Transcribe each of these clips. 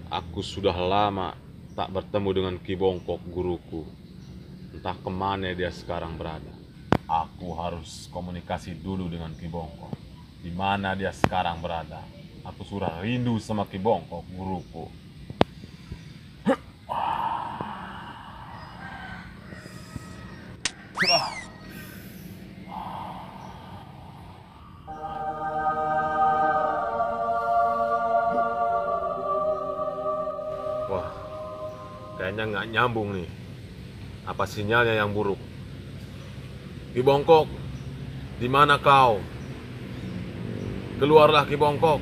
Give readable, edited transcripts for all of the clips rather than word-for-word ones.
Aku sudah lama tak bertemu dengan Ki Bongkok guruku. Entah kemana dia sekarang berada. Aku harus komunikasi dulu dengan Ki Bongkok. Di mana dia sekarang berada. Aku sudah rindu sama Ki Bongkok guruku. Wah, kayaknya nggak nyambung nih. Apa sinyalnya yang buruk? Ki Bongkok, di mana kau? Keluarlah Ki Bongkok.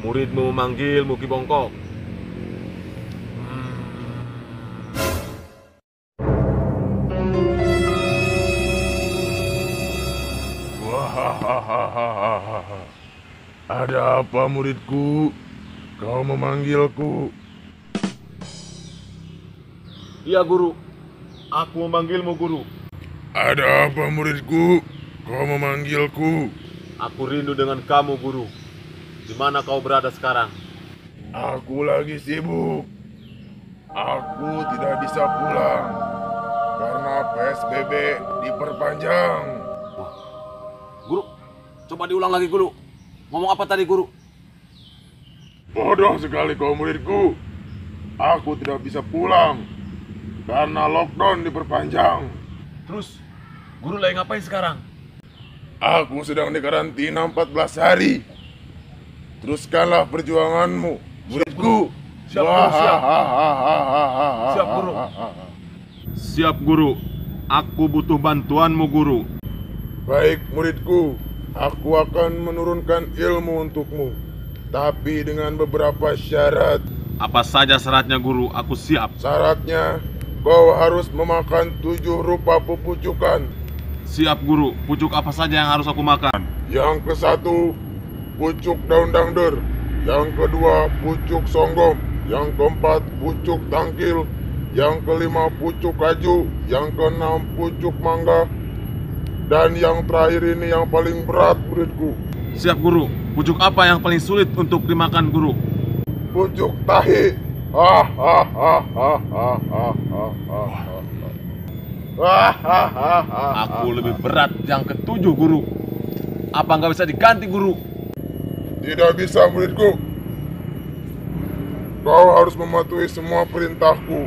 Muridmu memanggilmu Ki Bongkok. Wahahaha. Ada apa muridku? Kau memanggilku? Iya guru, aku memanggilmu guru. Ada apa muridku? Kau memanggilku? Aku rindu dengan kamu guru. Di mana kau berada sekarang? Aku lagi sibuk. Aku tidak bisa pulang karena PSBB diperpanjang. Wah, guru, coba diulang lagi guru. Ngomong apa tadi guru? Bodoh sekali kau muridku. Aku tidak bisa pulang karena lockdown diperpanjang. Terus, guru lagi ngapain sekarang? Aku sedang dikarantina 14 hari. Teruskanlah perjuanganmu, muridku. Siap, guru, siap. Siap, guru. Siap, guru. Aku butuh bantuanmu, guru. Baik, muridku. Aku akan menurunkan ilmu untukmu, tapi dengan beberapa syarat. Apa saja syaratnya, guru? Aku siap. Syaratnya, kau harus memakan 7 rupa pepucukan. Siap, guru. Pucuk apa saja yang harus aku makan? Yang ke-1, pucuk daun dangder. Yang kedua, pucuk songgom. Yang keempat, pucuk tangkil. Yang kelima, pucuk kaju. Yang keenam, pucuk mangga. Dan yang terakhir ini yang paling berat, muridku. Siap, guru. Pucuk apa yang paling sulit untuk dimakan, guru? Pucuk tahi. Aku lebih berat yang ke-7, guru. Apa nggak bisa diganti, guru? Tidak bisa, muridku. Kau harus mematuhi semua perintahku.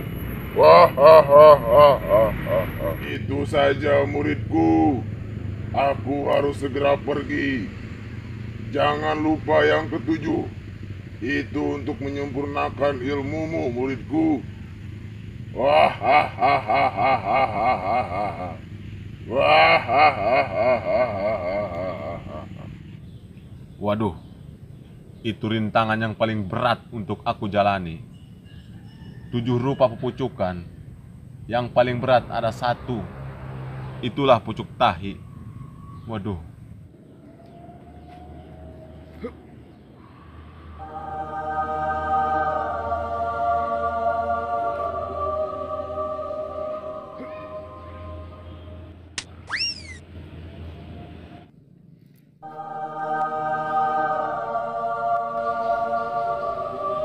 Itu saja, muridku. Aku harus segera pergi. Jangan lupa yang ke-7. Itu untuk menyempurnakan ilmumu, muridku. Waduh, itu rintangan yang paling berat untuk aku jalani. 7 rupa pepucukan. Yang paling berat ada 1. Itulah pucuk tahi. Waduh.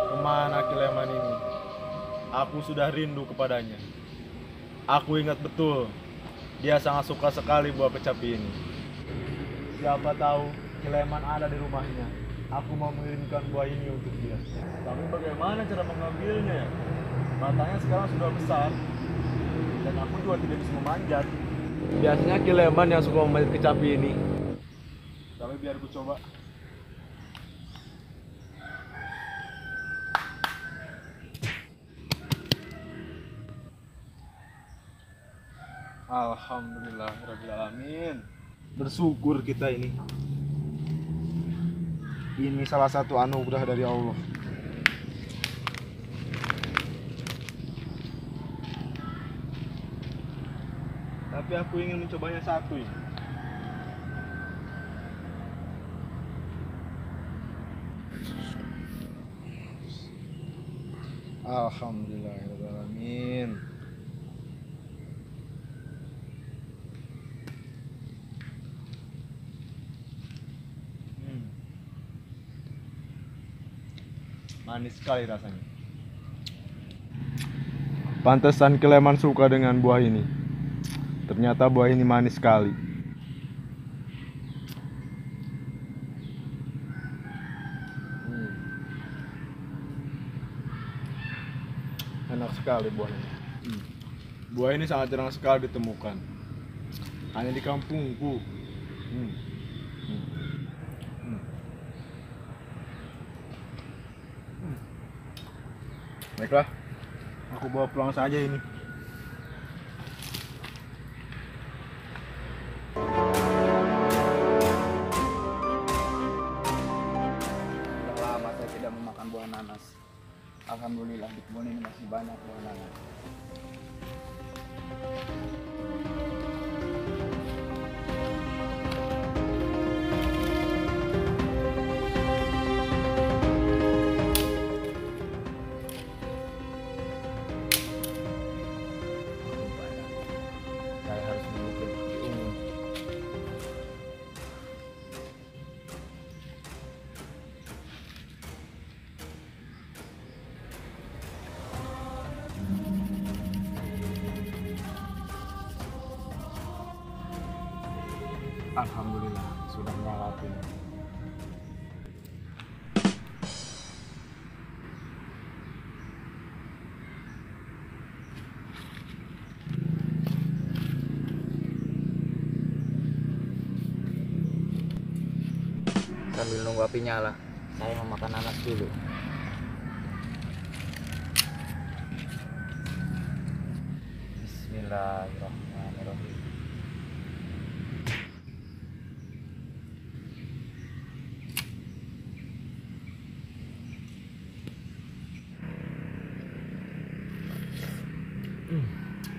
Kemana Kileman ini? Aku sudah rindu kepadanya. Aku ingat betul, dia sangat suka sekali buah kecapi ini. Siapa tahu Kileman ada di rumahnya. Aku mau mengirimkan buah ini untuk dia. Tapi bagaimana cara mengambilnya ya? Matanya sekarang sudah besar, Dan aku juga tidak bisa memanjat. Biasanya Kileman yang suka memanjat kecapi ini. Tapi biar ku coba. Alhamdulillahirrahmanirrahim. Bersyukur kita ini. Ini salah satu anugerah dari Allah. Tapi aku ingin mencobanya satu ini. Alhamdulillahirrahmanirrahim. Manis sekali rasanya. Pantesan Kileman suka dengan buah ini. Ternyata buah ini manis sekali. Enak sekali buahnya. Buah ini sangat jarang sekali ditemukan. Hanya di kampungku. Baiklah, aku bawa pulang saja ini. Sudah lama saya tidak memakan buah nanas. Alhamdulillah di kebun ini masih banyak buah nanas. Saya harus memikir bukti umum. Alhamdulillah sudah melewati. Sambil nunggu api nyala, saya memakan nanas dulu. Bismillahirrahmanirrahim.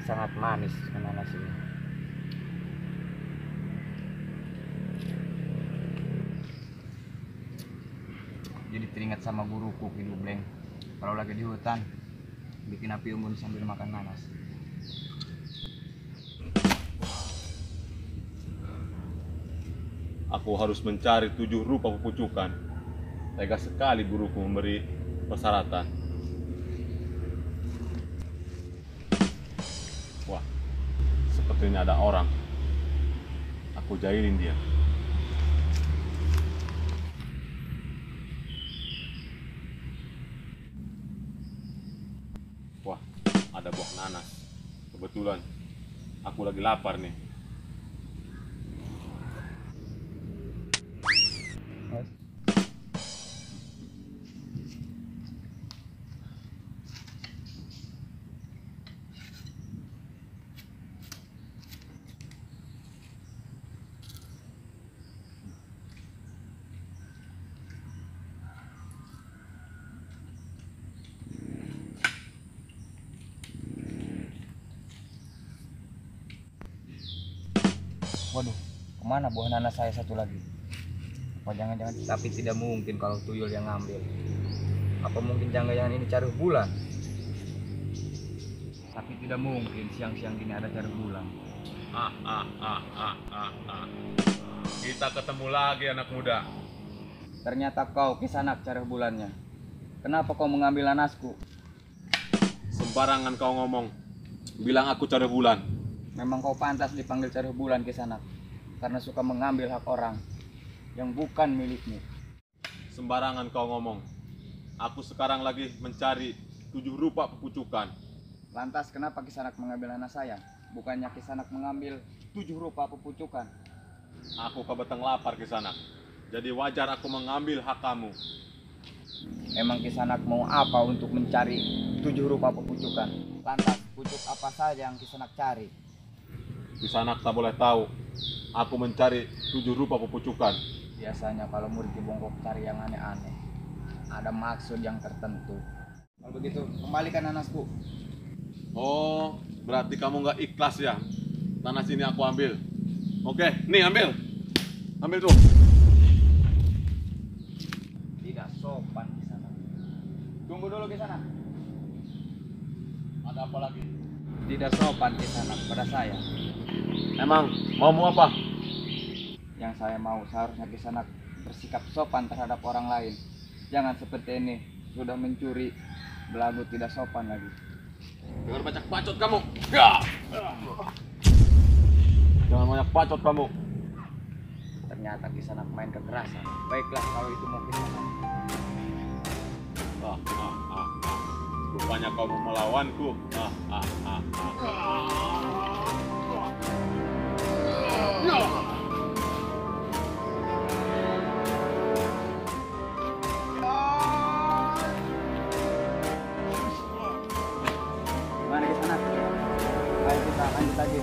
Sangat manis nanas ini. Jadi teringat sama guruku Ki Nubleng. Kalau lagi di hutan, bikin api unggun sambil makan nanas. Aku harus mencari 7 rupa pepucukan. Tega sekali guruku memberi persyaratan. Wah, sepertinya ada orang. Aku jahilin dia. Wah, ada buah nanas. Kebetulan aku lagi lapar nih. Waduh, kemana buah nanas saya satu lagi? Apa jangan-jangan? Tapi tidak mungkin kalau tuyul yang ngambil. Apa mungkin jangan-jangan ini Carih Bulan? Tapi tidak mungkin siang-siang gini ada Carih Bulan. Kita ketemu lagi anak muda. Ternyata kau Kisanak Carih Bulannya. Kenapa kau mengambil nanasku? Sembarangan kau ngomong. Bilang aku Carih Bulan. Memang kau pantas dipanggil Carih Bulan Kisanak, karena suka mengambil hak orang yang bukan milikmu. Sembarangan kau ngomong. Aku sekarang lagi mencari 7 rupa pepucukan. Lantas kenapa Kisanak mengambil anak saya? Bukannya Kisanak mengambil 7 rupa pepucukan. Aku kebetulan lapar Kisanak. Jadi wajar aku mengambil hak kamu. Emang Kisanak mau apa untuk mencari 7 rupa pepucukan? Lantas pucuk apa saja yang Kisanak cari? Kisanak tak boleh tahu. Aku mencari 7 rupa pepucukan. Biasanya kalau murid Ki Bongkok cari yang aneh-aneh, ada maksud yang tertentu. Kalau begitu, kembalikan nanasku. Oh, berarti kamu nggak ikhlas ya? Nanas ini aku ambil. Oke, nih ambil. Ambil tuh. Tidak sopan Kisanak. Tunggu dulu Kisanak. Ada apa lagi? Tidak sopan Kisanak pada saya. Emang mau apa? Yang saya mau seharusnya Kisanak bersikap sopan terhadap orang lain. Jangan seperti ini, sudah mencuri, belagu tidak sopan lagi. Jangan banyak bacot kamu. Ya. Jangan banyak bacot kamu. Ternyata Kisanak main kekerasan. Baiklah kalau itu mau Kisanak. Rupanya kau mau melawanku. Gimana Kisanak? Ayo kita lanjut lagi.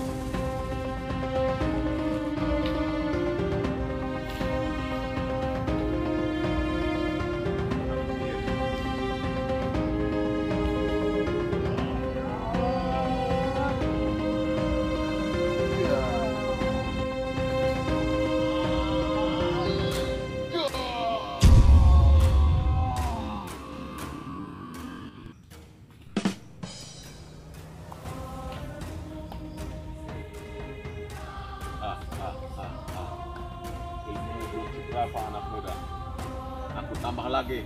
Ilmu belum seberapa anak muda. Aku tambah lagi.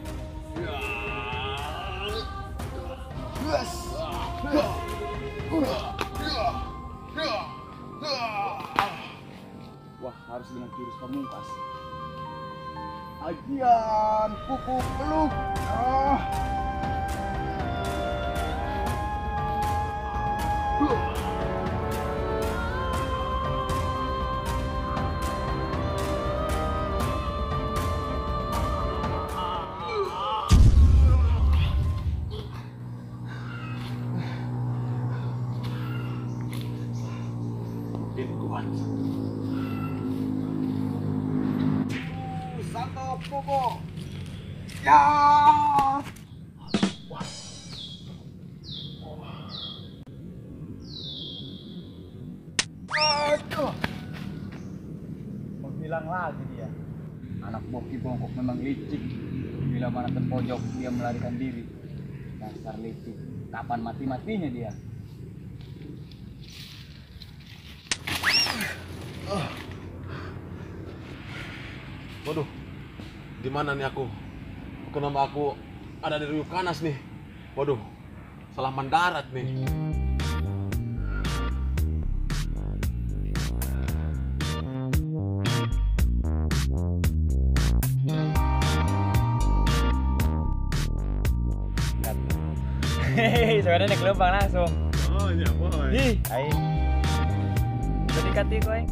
Wah, harus dengan jurus pamungkas. Ajian kuku peluk. Makin kuat. Santo Popo. Ya. Aduh. Menghilang lagi dia. Anak buah Ki Bongkok memang licik. Bila mana terpojok dia melarikan diri. Dasar licik. Kapan mati-matinya dia? Waduh, di mana nih aku? Kenapa aku ada di Riuk Kanas nih? Waduh, salah mendarat nih. Hehehe, sebenarnya naik lubang langsung. Oh iya boy. Ih, ayo. Bisa dikati kowe.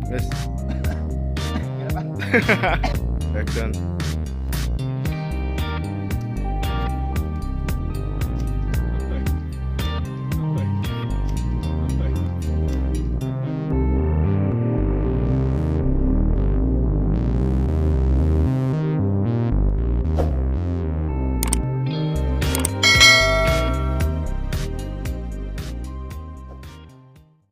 Yes. Berapa? Action.